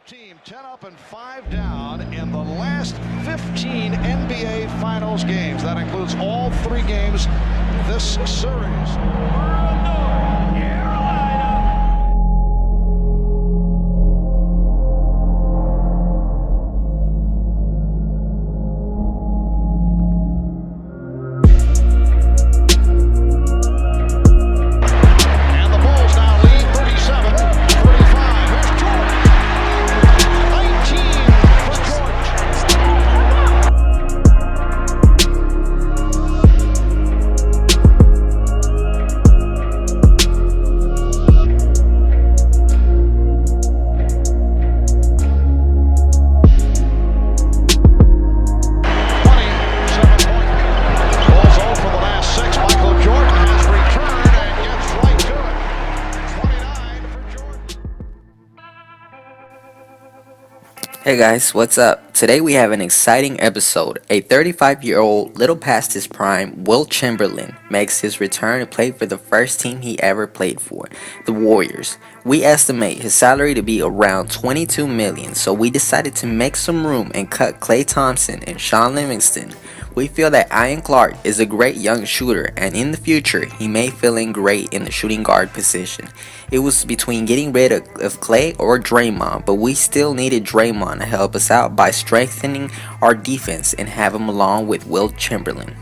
team 10 up and 5 down in the last 15 NBA Finals games. That includes all 3 games this series. Hey guys, what's up? Today we have an exciting episode. A 35-year-old, little past his prime, Wilt Chamberlain makes his return to play for the first team he ever played for, the Warriors. We estimate his salary to be around $22 million, so we decided to make some room and cut Klay Thompson and Shaun Livingston. We feel that Ian Clark is a great young shooter, and in the future, he may fill in great in the shooting guard position. It was between getting rid of Klay or Draymond, but we still needed Draymond to help us out by strengthening our defense and have him along with Wilt Chamberlain.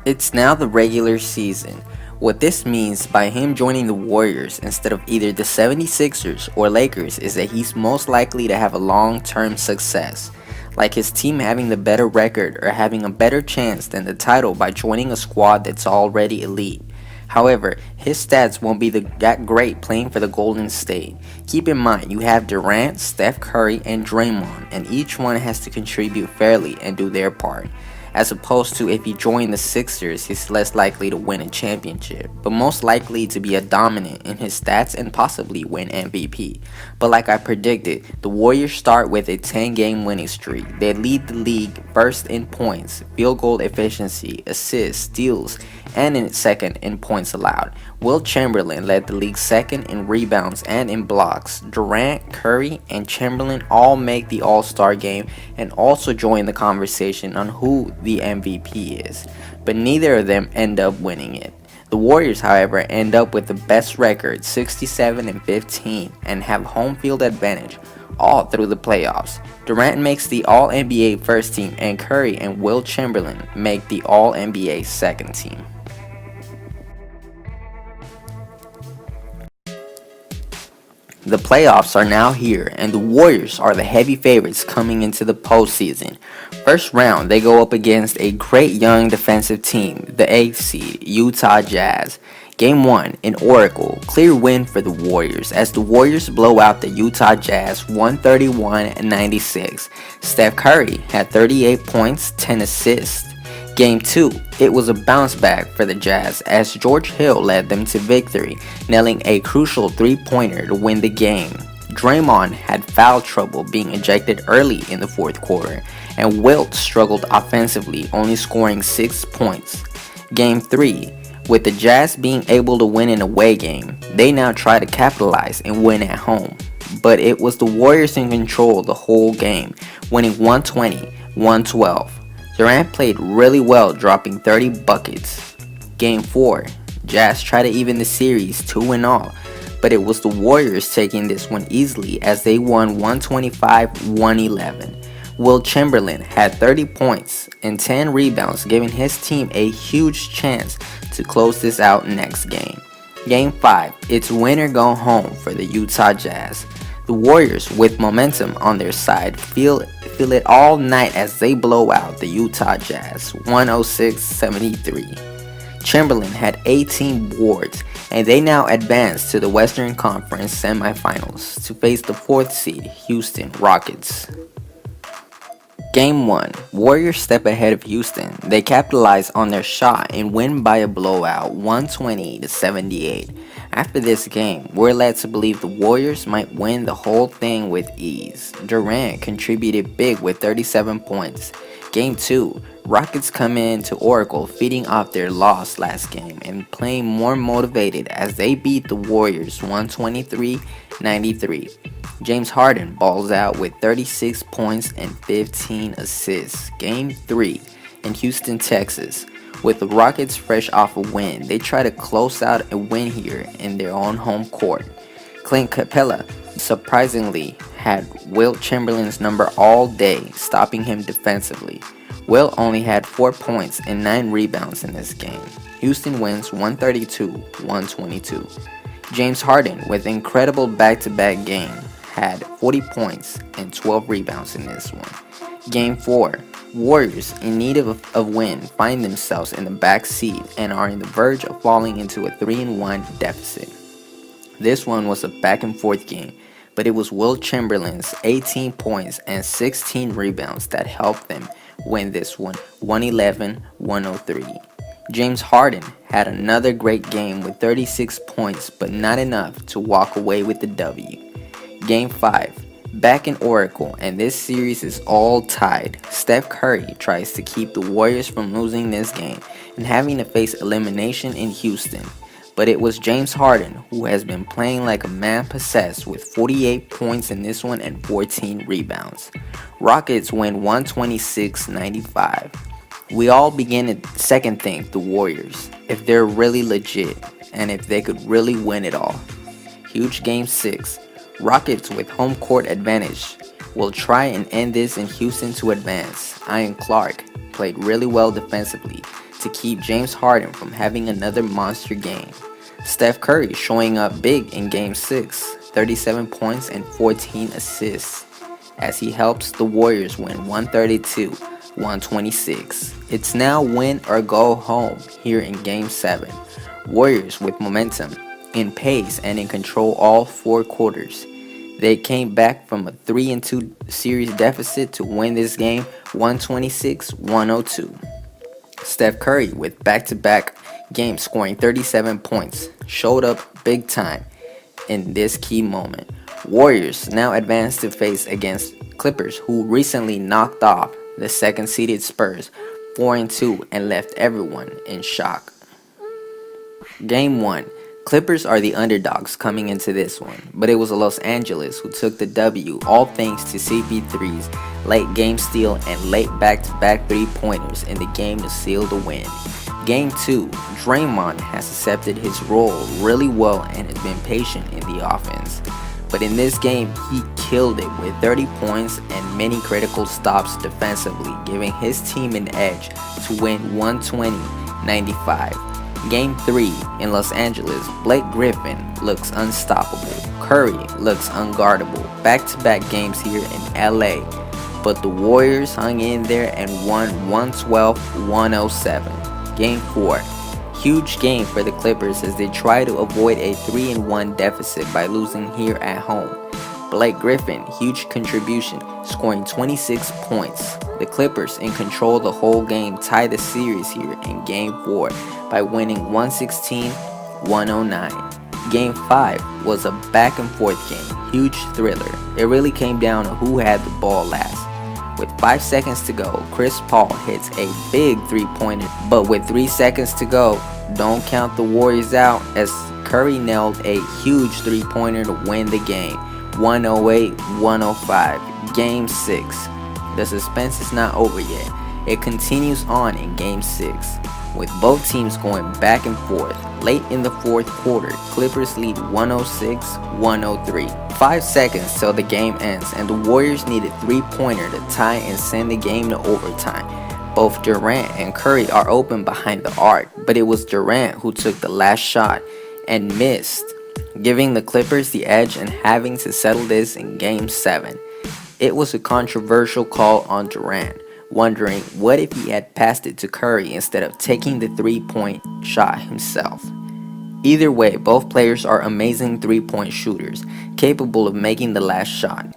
It's now the regular season. What this means by him joining the Warriors instead of either the 76ers or Lakers is that he's most likely to have a long-term success, like his team having the better record or having a better chance than the title by joining a squad that's already elite. However, his stats won't be that great playing for the Golden State. Keep in mind, you have Durant, Steph Curry, and Draymond, and each one has to contribute fairly and do their part. As opposed to if he joined the Sixers, he's less likely to win a championship, but most likely to be a dominant in his stats and possibly win MVP. But like I predicted, the Warriors start with a 10-game winning streak. They lead the league first in points, field goal efficiency, assists, steals, and in second in points allowed. Wilt Chamberlain led the league second in rebounds and in blocks. Durant, Curry, and Chamberlain all make the All-Star game and also join the conversation on who the MVP is, but neither of them end up winning it. The Warriors, however, end up with the best record, 67-15, and have home field advantage all through the playoffs. Durant makes the All-NBA first team, and Curry and Wilt Chamberlain make the All-NBA second team. The playoffs are now here, and the Warriors are the heavy favorites coming into the postseason. First round, they go up against a great young defensive team, the 8th seed, Utah Jazz. Game 1 in Oracle, clear win for the Warriors as the Warriors blow out the Utah Jazz 131-96. Steph Curry had 38 points, 10 assists. Game 2, it was a bounce back for the Jazz as George Hill led them to victory, nailing a crucial 3-pointer to win the game. Draymond had foul trouble being ejected early in the fourth quarter, and Wilt struggled offensively, only scoring 6 points. Game 3, with the Jazz being able to win an away game, they now try to capitalize and win at home. But it was the Warriors in control the whole game, winning 120-112. Durant played really well, dropping 30 buckets. Game 4, Jazz tried to even the series 2-all, but it was the Warriors taking this one easily as they won 125-111. Wilt Chamberlain had 30 points and 10 rebounds, giving his team a huge chance to close this out next game. Game 5, it's win or go home for the Utah Jazz. The Warriors, with momentum on their side, feel it all night as they blow out the Utah Jazz 106-73. Chamberlain had 18 boards, and they now advance to the Western Conference semifinals to face the 4th seed Houston Rockets. Game 1, Warriors step ahead of Houston. They capitalize on their shot and win by a blowout 120-78. After this game, we're led to believe the Warriors might win the whole thing with ease. Durant contributed big with 37 points. Game 2, Rockets come in to Oracle feeding off their loss last game and playing more motivated as they beat the Warriors 123-93. James Harden balls out with 36 points and 15 assists. Game 3 in Houston, Texas. With the Rockets fresh off a win, they try to close out a win here in their own home court. Clint Capella surprisingly had Wilt Chamberlain's number all day, stopping him defensively. Wilt only had 4 points and 9 rebounds in this game. Houston wins 132-122. James Harden, with incredible back-to-back game, had 40 points and 12 rebounds in this one. Game 4. Warriors, in need of a win, find themselves in the back seat and are on the verge of falling into a 3-1 deficit. This one was a back-and-forth game, but it was Wilt Chamberlain's 18 points and 16 rebounds that helped them win this one 111-103. James Harden had another great game with 36 points, but not enough to walk away with the W. Game 5. Back in Oracle, and this series is all tied. Steph Curry tries to keep the Warriors from losing this game and having to face elimination in Houston. But it was James Harden who has been playing like a man possessed with 48 points in this one and 14 rebounds. Rockets win 126-95. We all begin to second think the Warriors, if they're really legit and if they could really win it all. Huge Game 6. Rockets with home court advantage will try and end this in Houston to advance. Ian Clark played really well defensively to keep James Harden from having another monster game. Steph Curry showing up big in Game 6, 37 points and 14 assists, as he helps the Warriors win 132-126. It's now win or go home here in Game 7. Warriors with momentum, in pace and in control all 4 quarters. They came back from a 3-2 series deficit to win this game 126-102. Steph Curry, with back-to-back games scoring 37 points, showed up big time in this key moment. Warriors now advance to face against Clippers, who recently knocked off the second-seeded Spurs 4-2 and left everyone in shock. Game 1. Clippers are the underdogs coming into this one, but it was Los Angeles who took the W, all thanks to CP3's late game steal and late back-to-back 3-pointers in the game to seal the win. Game 2, Draymond has accepted his role really well and has been patient in the offense. But in this game, he killed it with 30 points and many critical stops defensively, giving his team an edge to win 120-95. Game 3 in Los Angeles, Blake Griffin looks unstoppable. Curry looks unguardable. Back-to-back games here in LA, but the Warriors hung in there and won 112-107. Game 4, huge game for the Clippers as they try to avoid a 3-1 deficit by losing here at home. Blake Griffin, huge contribution, scoring 26 points. The Clippers, in control the whole game, tie the series here in Game 4 by winning 116-109. Game 5 was a back-and-forth game, huge thriller. It really came down to who had the ball last. With 5 seconds to go, Chris Paul hits a big 3-pointer, but with 3 seconds to go, don't count the Warriors out as Curry nailed a huge 3-pointer to win the game, 108-105. Game 6. The suspense is not over yet. It continues on in Game 6, with both teams going back and forth. Late in the 4th quarter, Clippers lead 106-103. 5 seconds till the game ends, and the Warriors need a 3-pointer to tie and send the game to overtime. Both Durant and Curry are open behind the arc, but it was Durant who took the last shot and missed, giving the Clippers the edge and having to settle this in Game 7. It was a controversial call on Durant, wondering what if he had passed it to Curry instead of taking the 3-point shot himself. Either way, both players are amazing 3-point shooters, capable of making the last shot.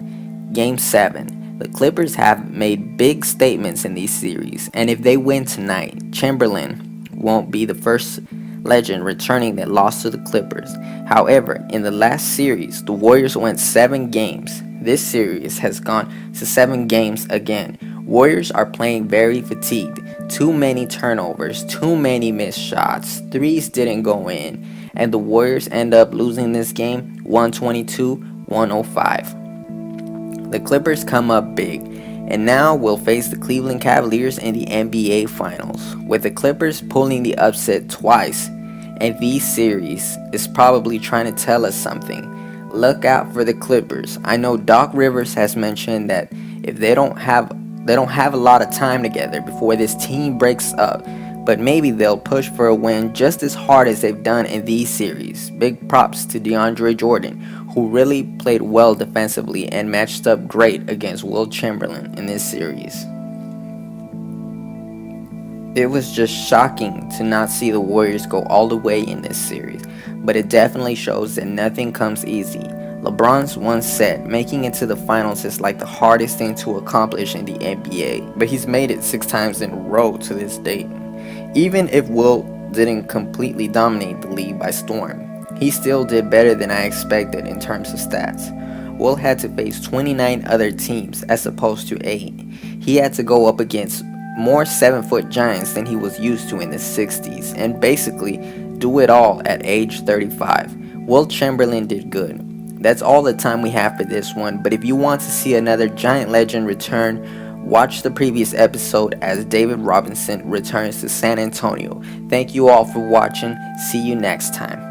Game 7. The Clippers have made big statements in these series, and if they win tonight, Chamberlain won't be the first legend returning that lost to the Clippers. However, in the last series, the Warriors went 7 games. This series has gone to 7 games again. Warriors are playing very fatigued. Too many turnovers, too many missed shots, threes didn't go in, and the Warriors end up losing this game 122-105. The Clippers come up big, and now will face the Cleveland Cavaliers in the NBA Finals, with the Clippers pulling the upset twice. And this series is probably trying to tell us something. Look out for the Clippers. I know Doc Rivers has mentioned that if they don't have a lot of time together before this team breaks up, but maybe they'll push for a win just as hard as they've done in these series. Big props to DeAndre Jordan, who really played well defensively and matched up great against Wilt Chamberlain in this series. It was just shocking to not see the Warriors go all the way in this series, but it definitely shows that nothing comes easy. LeBron once said, making it to the finals is like the hardest thing to accomplish in the NBA, but he's made it 6 times in a row to this date. Even if Wilt didn't completely dominate the league by storm, he still did better than I expected in terms of stats. Wilt had to face 29 other teams as opposed to 8. He had to go up against more 7-foot giants than he was used to in the 60s, and basically do it all at age 35. Wilt Chamberlain did good. That's all the time we have for this one, but if you want to see another giant legend return, watch the previous episode as David Robinson returns to San Antonio. Thank you all for watching. See you next time.